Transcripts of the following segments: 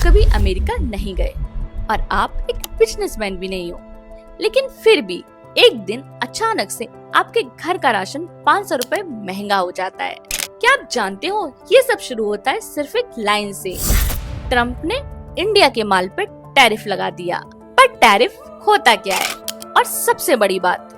कभी अमेरिका नहीं गए और आप एक बिजनेसमैन भी नहीं हो, लेकिन फिर भी एक दिन अचानक से आपके घर का राशन 500 रुपए महंगा हो जाता है। क्या आप जानते हो ये सब शुरू होता है सिर्फ एक लाइन से। ट्रम्प ने इंडिया के माल पर टैरिफ लगा दिया। पर टैरिफ होता क्या है, और सबसे बड़ी बात,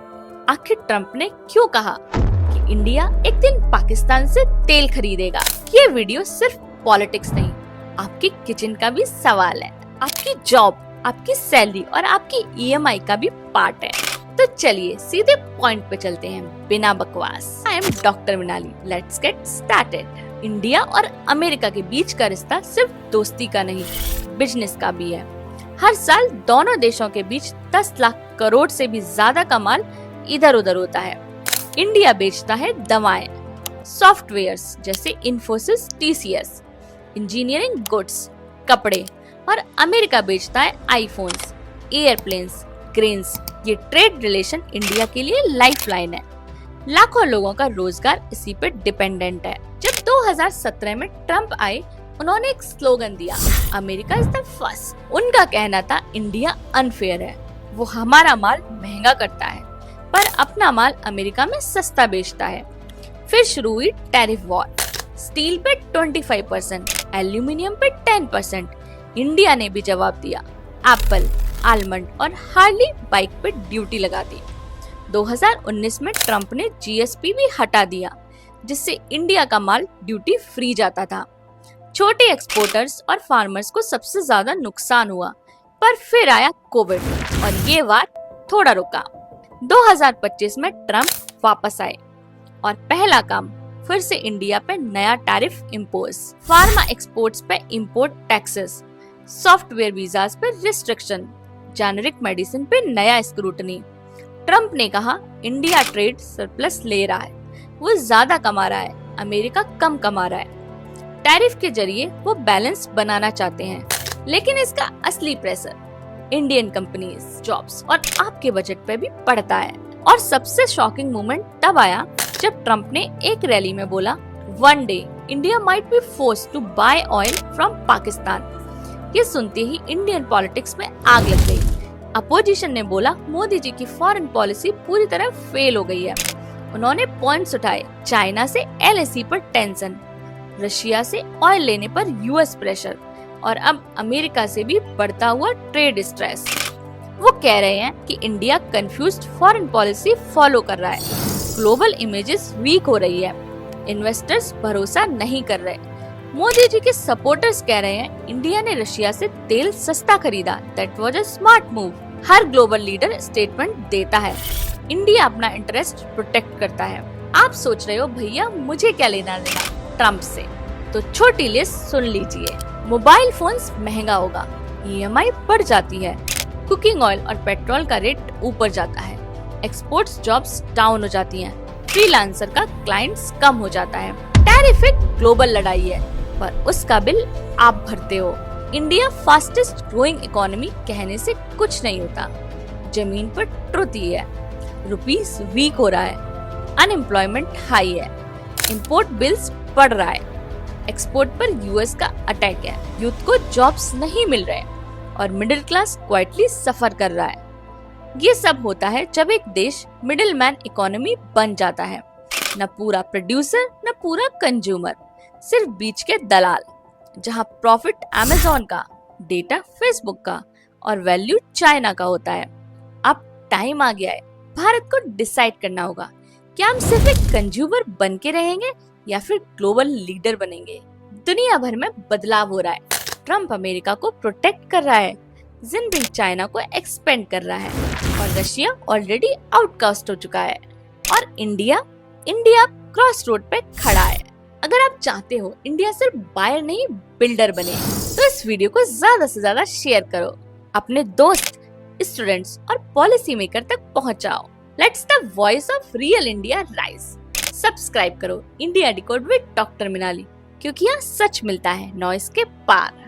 आखिर ट्रम्प ने क्यों कहा कि इंडिया एक दिन पाकिस्तान से तेल खरीदेगा। ये वीडियो सिर्फ पॉलिटिक्स नहीं, आपकी किचन का भी सवाल है, आपकी जॉब, आपकी सैलरी और आपकी EMI का भी पार्ट है। तो चलिए सीधे पॉइंट पे चलते हैं बिना बकवास। I am doctor Minali, let's get started. India और अमेरिका के बीच का रिश्ता सिर्फ दोस्ती का नहीं, बिजनेस का भी है। हर साल दोनों देशों के बीच 10 लाख करोड़ से भी ज्यादा का माल इधर उधर होता है। इंडिया बेचता है दवाएं, सॉफ्टवेयर्स जैसे इन्फोसिस, TCS, इंजीनियरिंग गुड्स, कपड़े, और अमेरिका बेचता है आईफोन्स, एयरप्लेन्स, क्रेन्स। ये ट्रेड रिलेशन इंडिया के लिए लाइफलाइन है। लाखों लोगों का रोजगार इसी पे डिपेंडेंट है। जब 2017 में ट्रम्प आए, उन्होंने एक स्लोगन दिया, अमेरिका इज द फर्स्ट। उनका कहना था इंडिया अनफेयर है, वो हमारा माल महंगा करता है पर अपना माल अमेरिका में सस्ता बेचता है। फिर शुरू हुई टैरिफ वॉर। स्टील पे 25%, एल्यूमिनियम पे 10%। इंडिया ने भी जवाब दिया। एप्पल, आलमंड और हार्ली बाइक पे ड्यूटी लगा दी। 2019 में ट्रम्प ने GSP भी हटा दिया, जिससे इंडिया का माल ड्यूटी फ्री जाता था। छोटे एक्सपोर्टर्स और फार्मर्स को सबसे ज्यादा नुकसान हुआ। पर फिर आया कोविड और ये वार थोड़ा रुका। 2025 में ट्रम्प वापस आए और पहला काम फिर से इंडिया पे नया टैरिफ इम्पोज, फार्मा एक्सपोर्ट्स पे इम्पोर्ट टैक्सेस, सॉफ्टवेयर वीजास पे रिस्ट्रिक्शन, जेनेरिक मेडिसिन पे नया स्क्रूटनी। ट्रम्प ने कहा इंडिया ट्रेड सरप्लस ले रहा है, वो ज्यादा कमा रहा है, अमेरिका कम कमा रहा है। टैरिफ के जरिए वो बैलेंस बनाना चाहते हैं, लेकिन इसका असली प्रेशर इंडियन कंपनीज, जॉब्स और आपके बजट पे भी पड़ता है। और सबसे शॉकिंग मोमेंट तब आया जब ट्रम्प ने एक रैली में बोला, one day India might be forced to buy oil from Pakistan. ये सुनते ही इंडियन पॉलिटिक्स में आग लग गई। अपोजिशन ने बोला मोदी जी की फॉरेन पॉलिसी पूरी तरह फेल हो गई है। उन्होंने पॉइंट्स उठाए, चाइना से LAC पर टेंशन, रशिया से ऑयल लेने पर US प्रेशर और अब अमेरिका से भी बढ़ता हुआ ट्रेड स्ट्रेस। वो कह रहे हैं कि India confused foreign policy follow कर रहा है, ग्लोबल इमेजेस वीक हो रही है, इन्वेस्टर्स भरोसा नहीं कर रहे। मोदी जी के सपोर्टर्स कह रहे हैं इंडिया ने रशिया से तेल सस्ता खरीदा, that was a smart move. Her global leader statement देता है, इंडिया अपना इंटरेस्ट प्रोटेक्ट करता है। आप सोच रहे हो भैया मुझे क्या लेना देना ट्रम्प से, तो छोटी लिस्ट सुन लीजिए। मोबाइल फोन्स महंगा होगा, EMI बढ़ जाती है, कुकिंग ऑयल और पेट्रोल का रेट ऊपर जाता है, एक्सपोर्ट्स जॉब्स डाउन हो जाती हैं, फ्रीलांसर का क्लाइंट्स कम हो जाता है। टैरिफ एक ग्लोबल लड़ाई है, पर उसका बिल आप भरते हो। इंडिया फास्टेस्ट ग्रोइंग इकोनॉमी कहने से कुछ नहीं होता, जमीन पर ट्रुथ ही है। रुपीस वीक हो रहा है, अनएम्प्लॉयमेंट हाई है, इंपोर्ट बिल्स बढ़ रहा है, एक्सपोर्ट पर US का अटैक है, यूथ को जॉब्स नहीं मिल रहे और मिडिल क्लास क्वाइटली सफर कर रहा है। ये सब होता है जब एक देश मिडिल मैन इकोनॉमी बन जाता है, न पूरा प्रोड्यूसर न पूरा कंज्यूमर, सिर्फ बीच के दलाल, जहां प्रॉफिट Amazon का, डेटा Facebook का और वैल्यू चाइना का होता है। अब टाइम आ गया है, भारत को डिसाइड करना होगा, क्या हम सिर्फ एक कंज्यूमर बन के रहेंगे या फिर ग्लोबल लीडर बनेंगे। दुनिया भर में बदलाव हो रहा है, ट्रम्प अमेरिका को प्रोटेक्ट कर रहा है, जिनपिंग चाइना को एक्सपेंड कर रहा है और रशिया ऑलरेडी आउटकास्ट हो चुका है और इंडिया क्रॉस रोड पे खड़ा है। अगर आप चाहते हो इंडिया सिर्फ बायर नहीं बिल्डर बने, तो इस वीडियो को ज्यादा से ज्यादा शेयर करो, अपने दोस्त, स्टूडेंट्स और पॉलिसी मेकर तक पहुंचाओ। Let's the voice of real India rise. Subscribe करो India decode with doctor Minali, क्योंकि यहाँ सच मिलता है नॉइस के पार।